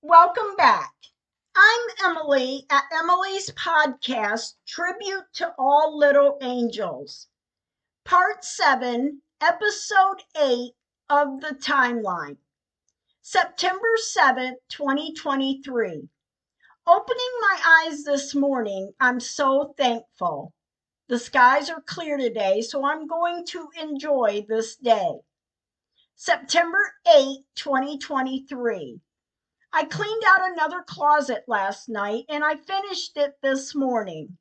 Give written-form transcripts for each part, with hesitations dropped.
Welcome back. I'm Emily at Emily's podcast, Tribute to All Little Angels, Part 7, Episode 8 of the Timeline, September 7th, 2023. Opening my eyes this morning, I'm so thankful. The skies are clear today, so I'm going to enjoy this day. September 8th, 2023. I cleaned out another closet last night and I finished it this morning.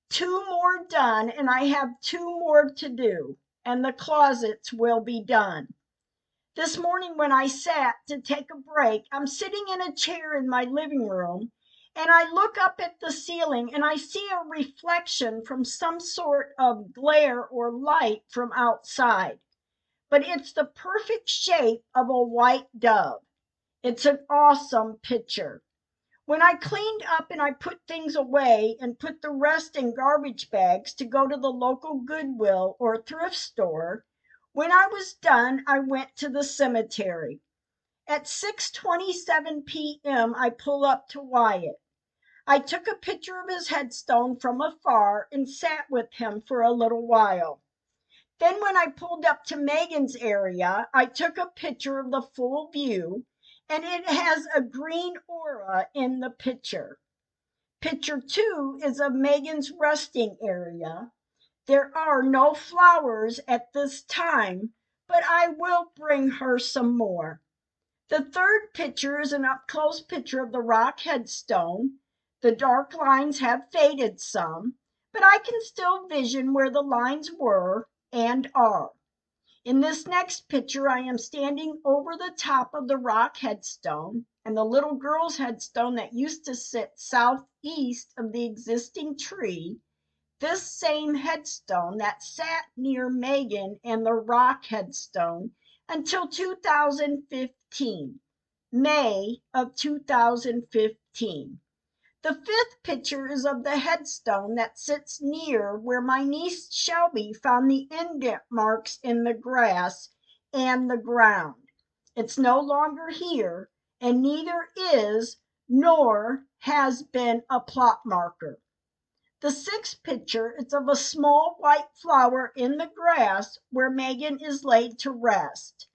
Two more done, and I have two more to do, and the closets will be done. This morning, when I sat to take a break, I'm sitting in a chair in my living room and I look up at the ceiling and I see a reflection from some sort of glare or light from outside. But it's the perfect shape of a white dove. It's an awesome picture. When I cleaned up and I put things away and put the rest in garbage bags to go to the local Goodwill or thrift store, when I was done, I went to the cemetery. At 6:27 p.m., I pull up to Wyatt. I took a picture of his headstone from afar and sat with him for a little while. Then when I pulled up to Megan's area, I took a picture of the full view, and it has a green aura in the picture. Picture 2 is of Megan's resting area. There are no flowers at this time, but I will bring her some more. The third picture is an up-close picture of the rock headstone. The dark lines have faded some, but I can still vision where the lines were and are. In this next picture, I am standing over the top of the rock headstone and the little girl's headstone that used to sit southeast of the existing tree. This same headstone that sat near Megan and the rock headstone until 2015, May of 2015. The fifth picture is of the headstone that sits near where my niece Shelby found the indent marks in the grass and the ground. It's no longer here, and neither is nor has been a plot marker. The sixth picture is of a small white flower in the grass where Megan is laid to rest.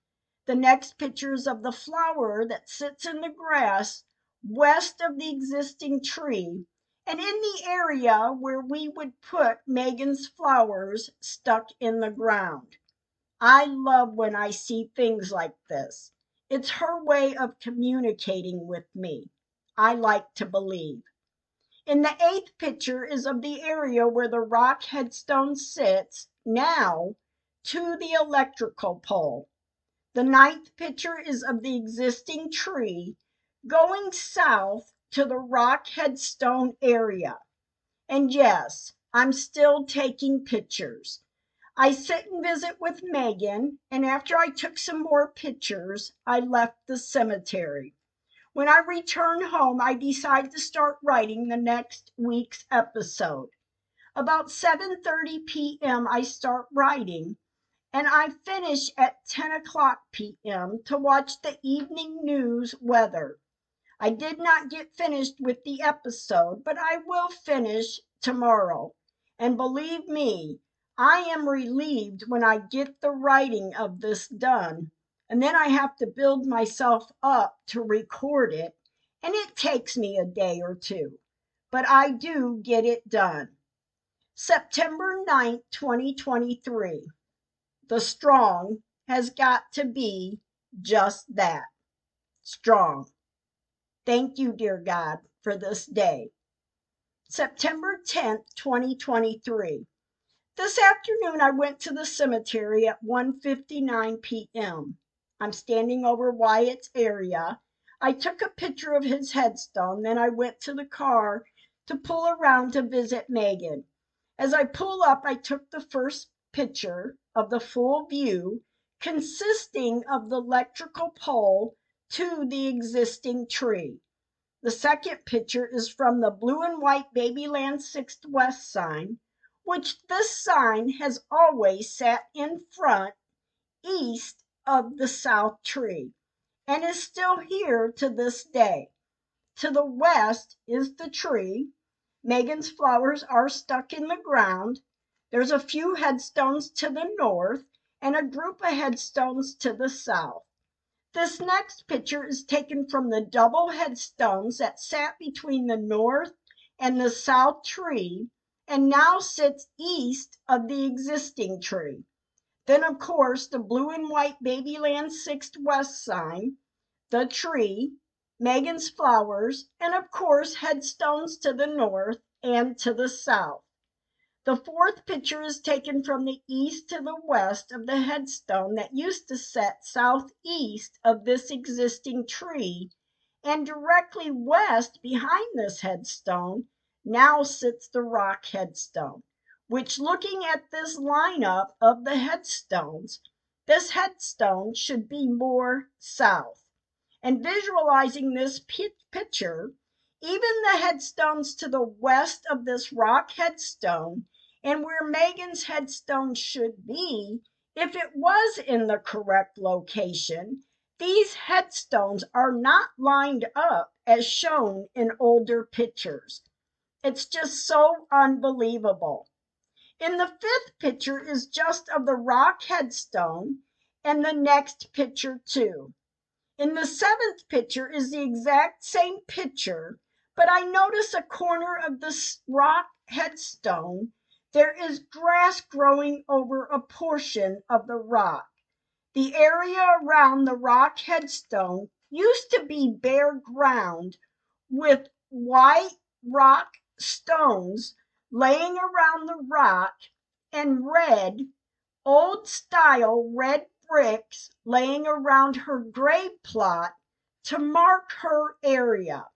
The next picture is of the flower that sits in the grass west of the existing tree and in the area where we would put Megan's flowers stuck in the ground. I love when I see things like this. It's her way of communicating with me. I like to believe. In the eighth picture is of the area where the rock headstone sits now to the electrical pole. The ninth picture is of the existing tree going south to the rock headstone area. And yes, I'm still taking pictures. I sit and visit with Megan, and after I took some more pictures, I left the cemetery. When I return home, I decide to start writing the next week's episode. About 7:30 p.m., I start writing, and I finish at 10 o'clock p.m. to watch the evening news weather. I did not get finished with the episode, but I will finish tomorrow. And believe me, I am relieved when I get the writing of this done. And then I have to build myself up to record it, and it takes me a day or two. But I do get it done. September 9th, 2023. The strong has got to be just that, strong. Thank you, dear God, for this day. September 10th, 2023. This afternoon, I went to the cemetery at 1:59 p.m. I'm standing over Wyatt's area. I took a picture of his headstone, then I went to the car to pull around to visit Megan. As I pull up, I took the first picture of the full view, consisting of the electrical pole to the existing tree. The second picture is from the blue and white Babyland 6th West sign, which this sign has always sat in front east of the south tree and is still here to this day. to the west is the tree. Megan's flowers are stuck in the ground. There's a few headstones to the north and a group of headstones to the south. This next picture is taken from the double headstones that sat between the north and the south tree and now sits east of the existing tree. Then, of course, the blue and white Babyland 6th West sign, the tree, Megan's flowers, and of course, headstones to the north and to the south. The fourth picture is taken from the east to the west of the headstone that used to sit southeast of this existing tree, and directly west behind this headstone now sits the rock headstone, which, looking at this lineup of the headstones, this headstone should be more south. And visualizing this picture, even the headstones to the west of this rock headstone and where Megan's headstone should be, if it was in the correct location, these headstones are not lined up as shown in older pictures. It's just so unbelievable. In the fifth picture is just of the rock headstone, and the next picture too. In the seventh picture is the exact same picture, but I notice a corner of this rock headstone. There is grass growing over a portion of the rock. The area around the rock headstone used to be bare ground with white rock stones laying around the rock and red, old style red bricks laying around her grave plot to mark her area.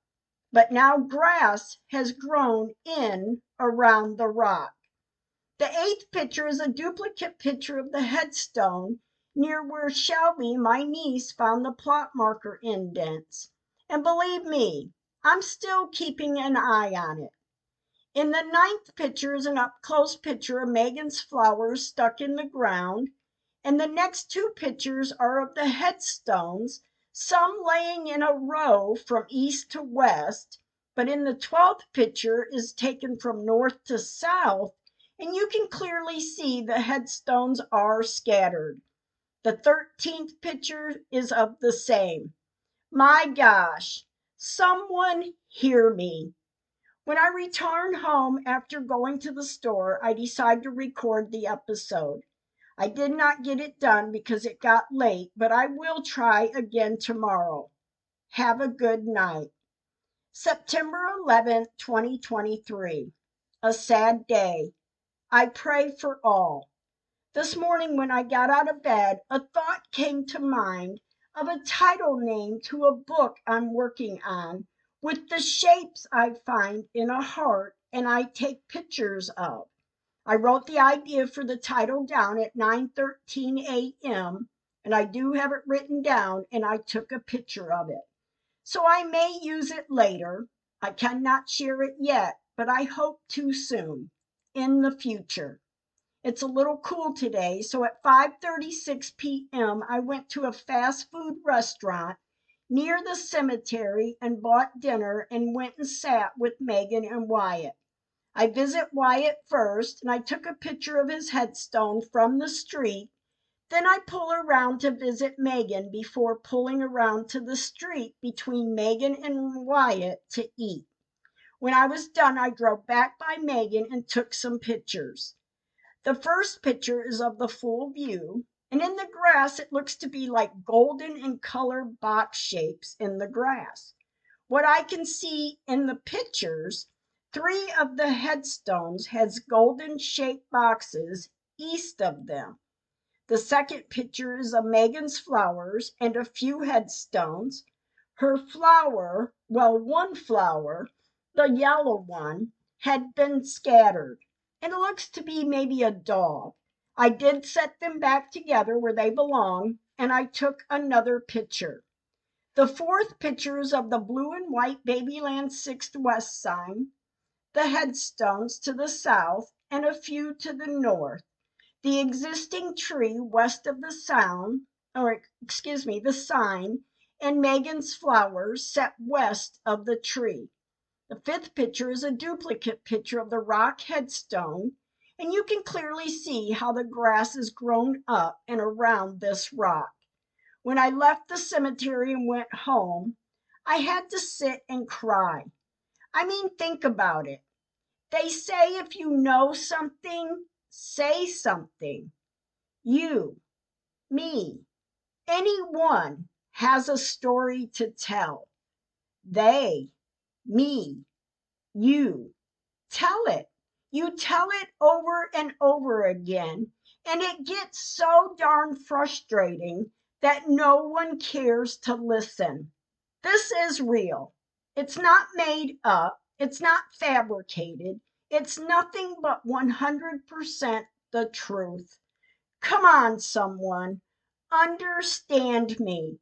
But now grass has grown in around the rock. The eighth picture is a duplicate picture of the headstone near where Shelby, my niece, found the plot marker indents. And believe me, I'm still keeping an eye on it. In the ninth picture is an up-close picture of Megan's flowers stuck in the ground, and the next two pictures are of the headstones, some laying in a row from east to west, but in the 12th picture is taken from north to south, and you can clearly see the headstones are scattered. The 13th picture is of the same. My gosh, someone hear me. When I return home after going to the store, I decide to record the episode. I did not get it done because it got late, but I will try again tomorrow. Have a good night. September 11th, 2023. A sad day. I pray for all. This morning when I got out of bed, a thought came to mind of a title name to a book I'm working on with the shapes I find in a heart and I take pictures of. I wrote the idea for the title down at 9:13 a.m. and I do have it written down and I took a picture of it. So I may use it later. I cannot share it yet, but I hope to soon in the future. It's a little cool today, so at 5:36 p.m. I went to a fast food restaurant near the cemetery and bought dinner and went and sat with Megan and Wyatt. I visit Wyatt first, and I took a picture of his headstone from the street. Then I pull around to visit Megan before pulling around to the street between Megan and Wyatt to eat. When I was done, I drove back by Megan and took some pictures. The first picture is of the full view, and in the grass it looks to be like golden in color box shapes in the grass. What I can see in the pictures, 3 of the headstones has golden shaped boxes east of them. The second picture is of Megan's flowers and a few headstones. Her flower, well, one flower, the yellow one, had been scattered, and it looks to be maybe a dog. I did set them back together where they belong, and I took another picture. The fourth picture is of the blue and white Babyland 6th West sign, the headstones to the south, and a few to the north. The existing tree west of the the sign, and Megan's flowers set west of the tree. The fifth picture is a duplicate picture of the rock headstone, and you can clearly see how the grass has grown up and around this rock. When I left the cemetery and went home, I had to sit and cry. I mean, think about it. They say if you know something, say something. You, me, anyone has a story to tell. They, me, you, tell it. You tell it over and over again, and it gets so darn frustrating that no one cares to listen. This is real. It's not made up. It's not fabricated. It's nothing but 100% the truth. Come on, someone. Understand me.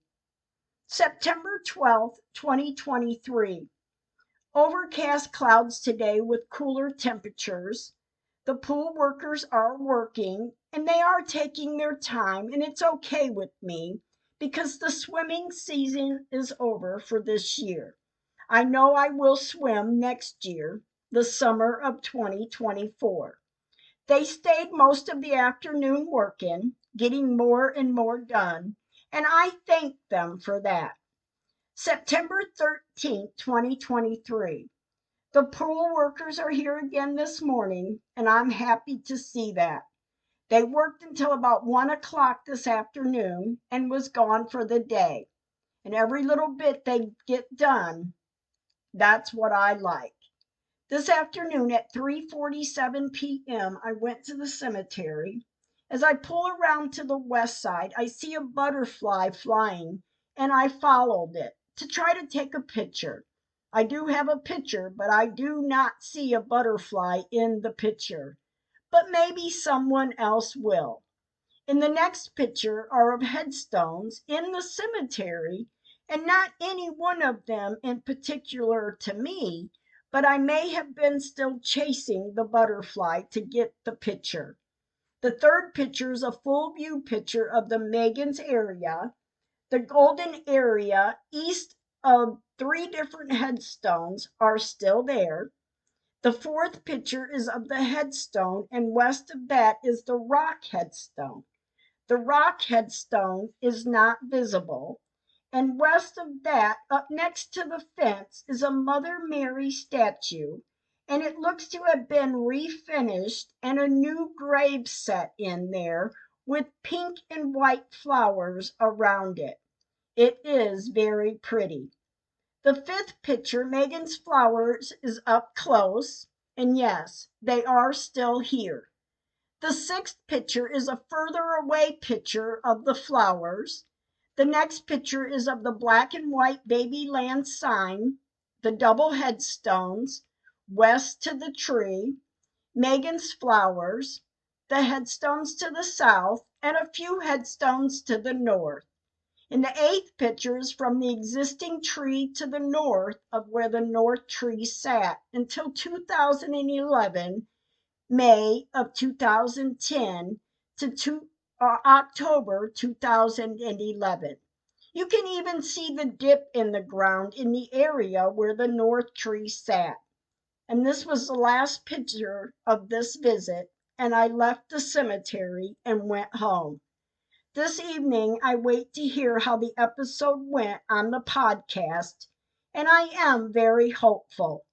September 12th, 2023. Overcast clouds today with cooler temperatures. The pool workers are working and they are taking their time, and it's okay with me because the swimming season is over for this year. I know I will swim next year, the summer of 2024. They stayed most of the afternoon working, getting more and more done, and I thank them for that. September 13th, 2023. The pool workers are here again this morning, and I'm happy to see that. They worked until about 1 o'clock this afternoon and was gone for the day. And every little bit they get done, that's what I like. This afternoon at 3:47 p.m., I went to the cemetery. As I pull around to the west side, I see a butterfly flying, and I followed it to try to take a picture. I do have a picture, but I do not see a butterfly in the picture. But maybe someone else will. In the next picture are of headstones in the cemetery, and not any one of them in particular to me, but I may have been still chasing the butterfly to get the picture. The third picture is a full view picture of the Megan's area, the golden area east of 3 different headstones are still there. The fourth picture is of the headstone, and west of that is the rock headstone. The rock headstone is not visible, and west of that, up next to the fence, is a Mother Mary statue, and it looks to have been refinished and a new grave set in there with pink and white flowers around it. It is very pretty. The fifth picture, Megan's flowers, is up close, and yes, they are still here. The sixth picture is a further away picture of the flowers. The next picture is of the black and white Babyland sign, the double headstones, west to the tree, Megan's flowers, the headstones to the south, and a few headstones to the north. And the eighth picture is from the existing tree to the north of where the north tree sat until 2011, May of 2010 to October 2011. You can even see the dip in the ground in the area where the north tree sat. And this was the last picture of this visit, and I left the cemetery and went home. This evening, I wait to hear how the episode went on the podcast, and I am very hopeful.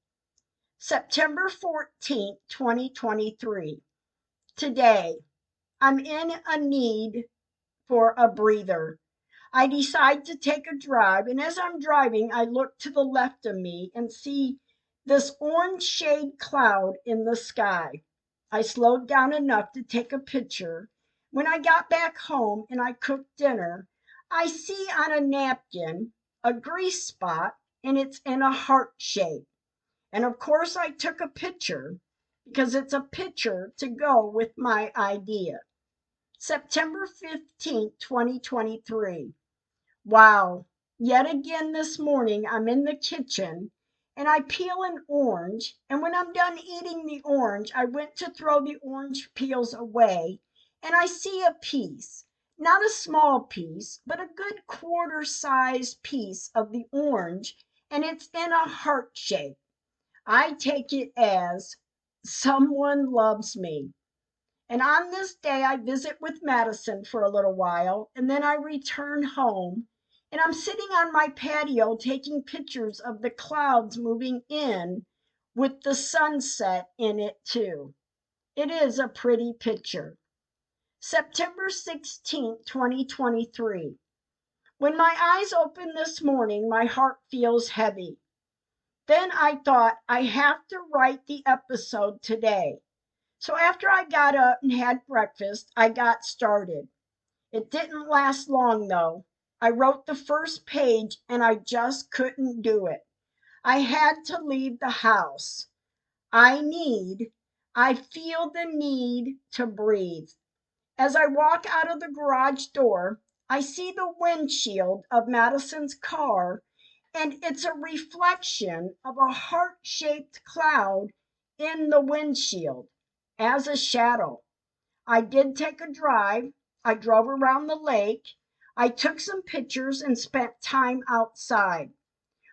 September 14th, 2023. Today, I'm in a need for a breather. I decide to take a drive, and as I'm driving, I look to the left of me and see this orange shade cloud in the sky. I slowed down enough to take a picture. When I got back home and I cooked dinner, I see on a napkin a grease spot, and it's in a heart shape. And of course, I took a picture because it's a picture to go with my idea. September 15th, 2023. Wow. Yet again this morning, I'm in the kitchen and I peel an orange. And when I'm done eating the orange, I went to throw the orange peels away and I see a piece. Not a small piece, but a good quarter-size piece of the orange, and it's in a heart shape. I take it as someone loves me. And on this day, I visit with Madison for a little while, and then I return home. And I'm sitting on my patio taking pictures of the clouds moving in with the sunset in it, too. It is a pretty picture. September 16th, 2023. When my eyes open this morning, my heart feels heavy. Then I thought I have to write the episode today. So after I got up and had breakfast, I got started. It didn't last long though. I wrote the first page and I just couldn't do it. I had to leave the house. I feel the need to breathe. As I walk out of the garage door, I see the windshield of Madison's car, and it's a reflection of a heart-shaped cloud in the windshield as a shadow. I did take a drive. I drove around the lake. I took some pictures and spent time outside.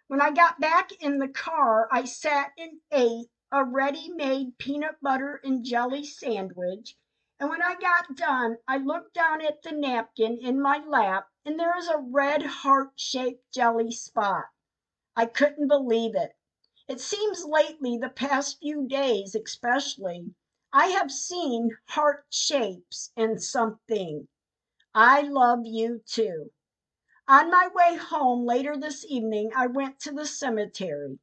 When I got back in the car, I sat and ate a ready-made peanut butter and jelly sandwich. And when I got done, I looked down at the napkin in my lap, and there is a red heart-shaped jelly spot. I couldn't believe it. It seems lately, the past few days especially, I have seen heart shapes in something. I love you too. On my way home later this evening, I went to the cemetery.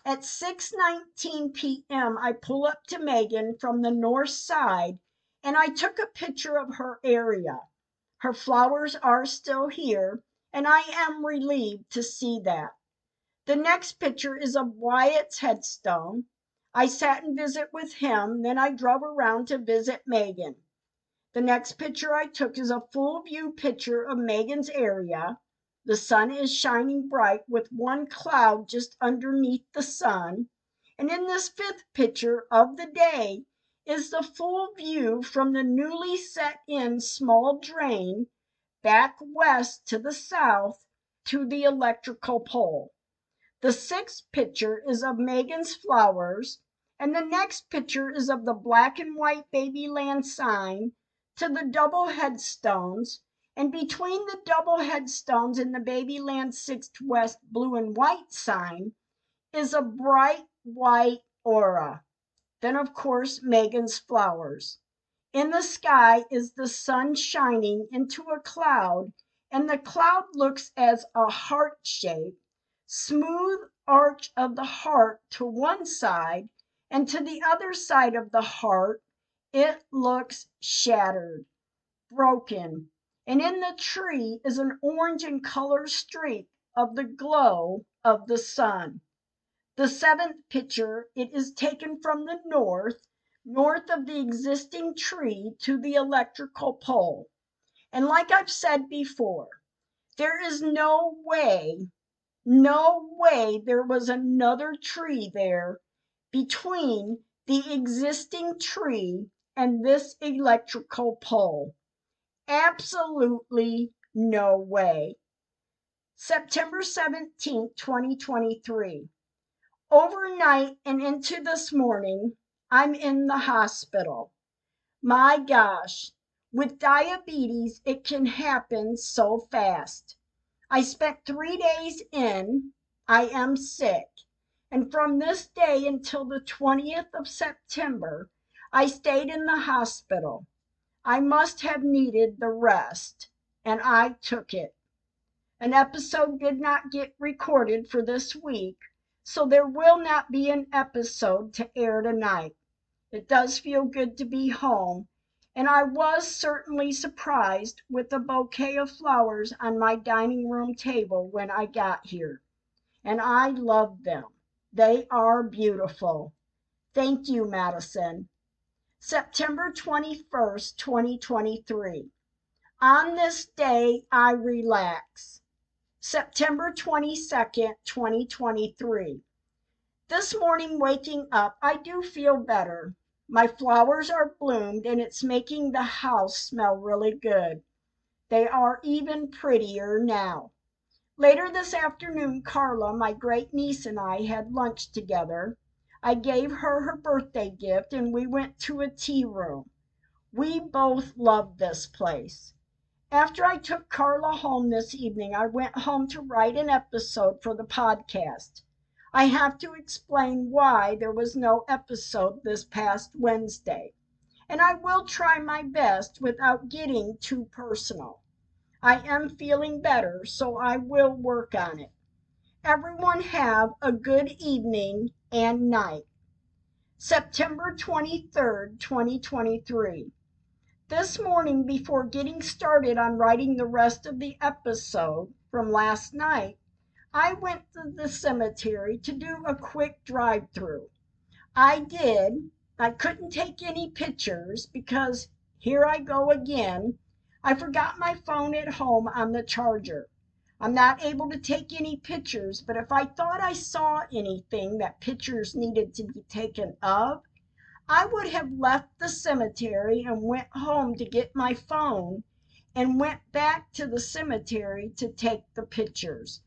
At 6:19 p.m., I pull up to Megan from the north side, and I took a picture of her area. Her flowers are still here, and I am relieved to see that. The next picture is of Wyatt's headstone. I sat and visit with him, then I drove around to visit Megan. The next picture I took is a full view picture of Megan's area. The sun is shining bright with one cloud just underneath the sun. And in this fifth picture of the day is the full view from the newly set in small drain back west to the south to the electrical pole. The sixth picture is of Megan's flowers, and the next picture is of the black and white Babyland sign to the double headstones, and between the double headstones and the Babyland 6th West blue and white sign is a bright white aura. Then, of course, Megan's flowers. In the sky is the sun shining into a cloud, and the cloud looks as a heart shape, smooth arch of the heart to one side, and to the other side of the heart, it looks shattered, broken. And in the tree is an orange in color streak of the glow of the sun. The seventh picture, it is taken from the north of the existing tree to the electrical pole. And like I've said before, there is no way there was another tree there between the existing tree and this electrical pole. Absolutely no way. September 17th, 2023. Overnight and into this morning, I'm in the hospital. My gosh, with diabetes, it can happen so fast. I spent 3 days in. I am sick. And from this day until the 20th of September, I stayed in the hospital. I must have needed the rest, and I took it. An episode did not get recorded for this week, so there will not be an episode to air tonight. It does feel good to be home, and I was certainly surprised with the bouquet of flowers on my dining room table when I got here. And I love them. They are beautiful. Thank you, Madison. September 21st, 2023. On this day, I relax. September 22nd, 2023. This morning, waking up, I do feel better. My flowers are bloomed and it's making the house smell really good. They are even prettier now. Later this afternoon, Carla, my great niece, and I had lunch together. I gave her her birthday gift and we went to a tea room. We both love this place. After I took Carla home this evening, I went home to write an episode for the podcast. I have to explain why there was no episode this past Wednesday, and I will try my best without getting too personal. I am feeling better, so I will work on it. Everyone have a good evening and night. September 23rd, 2023. This morning, before getting started on writing the rest of the episode from last night, I went to the cemetery to do a quick drive-through. I did. I couldn't take any pictures because, here I go again, I forgot my phone at home on the charger. I'm not able to take any pictures, but if I thought I saw anything that pictures needed to be taken of, I would have left the cemetery and went home to get my phone and went back to the cemetery to take the pictures.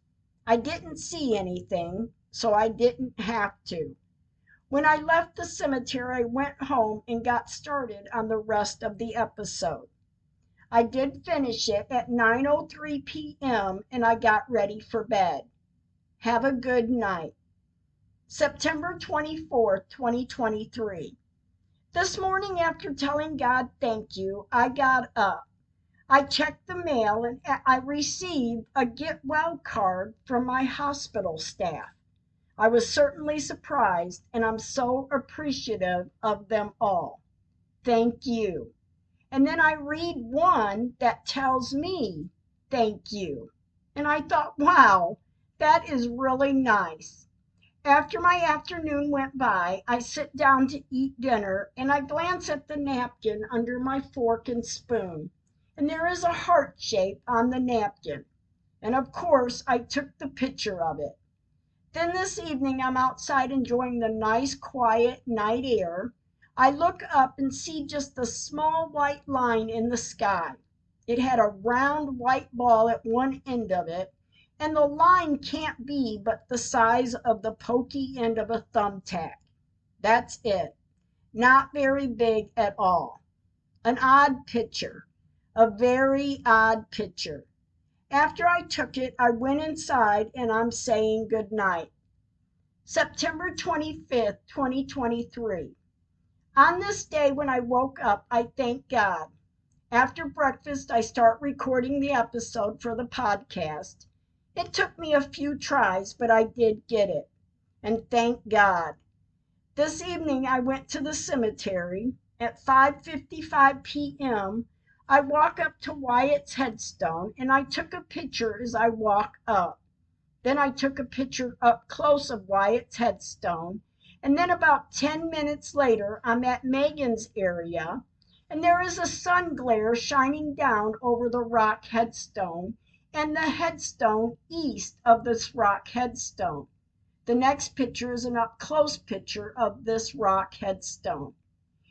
I didn't see anything, so I didn't have to. When I left the cemetery, I went home and got started on the rest of the episode. I did finish it at 9:03 p.m. and I got ready for bed. Have a good night. September 24th, 2023. This morning, after telling God thank you, I got up. I checked the mail and I received a get well card from my hospital staff. I was certainly surprised, and I'm so appreciative of them all. Thank you. And then I read one that tells me thank you. And I thought, wow, that is really nice. After my afternoon went by, I sit down to eat dinner and I glance at the napkin under my fork and spoon, and there is a heart shape on the napkin. And of course, I took the picture of it. Then this evening, I'm outside enjoying the nice, quiet night air. I look up and see just a small white line in the sky. It had a round white ball at one end of it, and the line can't be but the size of the pokey end of a thumbtack. That's it. Not very big at all. An odd picture. A very odd picture. After I took it, I went inside and I'm saying good night. September 25th, 2023. On this day when I woke up, I thank God. After breakfast, I start recording the episode for the podcast. It took me a few tries, but I did get it. And thank God. This evening, I went to the cemetery. At 5:55 p.m., I walk up to Wyatt's headstone, and I took a picture as I walk up. Then I took a picture up close of Wyatt's headstone. And then about 10 minutes later, I'm at Megan's area, and there is a sun glare shining down over the rock headstone and the headstone east of this rock headstone. The next picture is an up-close picture of this rock headstone.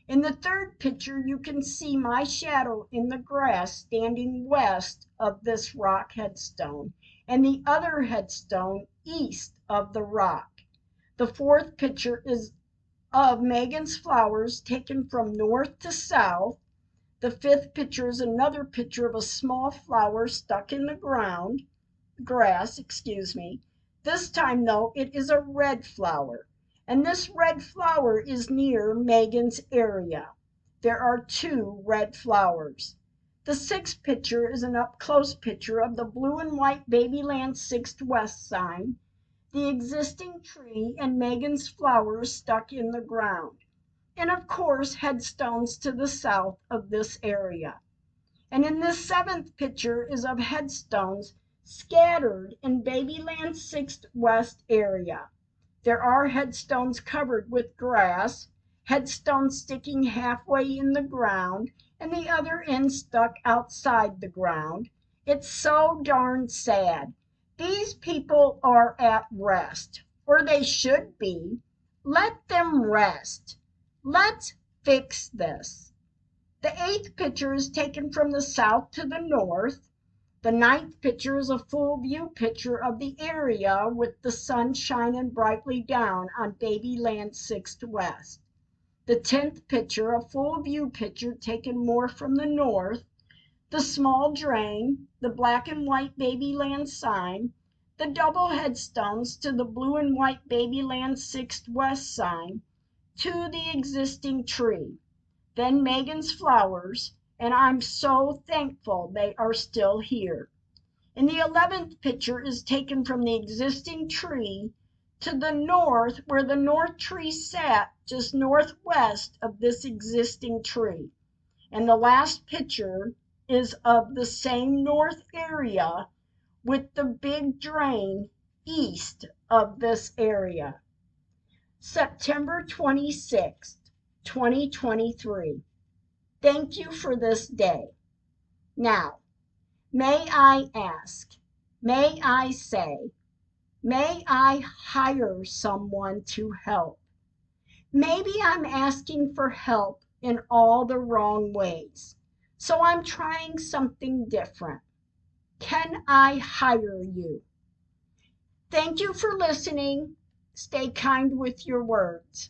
In the third picture, you can see my shadow in the grass standing west of this rock headstone, and the other headstone east of the rock. The fourth picture is of Megan's flowers taken from north to south. The fifth picture is another picture of a small flower stuck in the grass. This time, though, it is a red flower, and this red flower is near Megan's area. There are 2 red flowers. The sixth picture is an up-close picture of the blue and white Babyland 6th West sign, the existing tree, and Megan's flowers stuck in the ground. And of course, headstones to the south of this area. And in this 7th picture is of headstones scattered in Babyland 6th West area. There are headstones covered with grass, headstones sticking halfway in the ground, and the other end stuck outside the ground. It's so darn sad. These people are at rest, or they should be. Let them rest. Let's fix this. The 8th picture is taken from the south to the north. The 9th picture is a full view picture of the area with the sun shining brightly down on Babyland 6th West. The 10th picture, a full view picture taken more from the north, the small drain, the black and white Babyland sign, the double headstones to the blue and white Babyland 6th West sign, to the existing tree, then Megan's flowers, and I'm so thankful they are still here. And the 11th picture is taken from the existing tree to the north, where the north tree sat just northwest of this existing tree. And the last picture is of the same north area with the big drain east of this area. September 26th, 2023. Thank you for this day. Now, may I ask, may I say, may I hire someone to help? Maybe I'm asking for help in all the wrong ways, so I'm trying something different. Can I hire you? Thank you for listening. Stay kind with your words.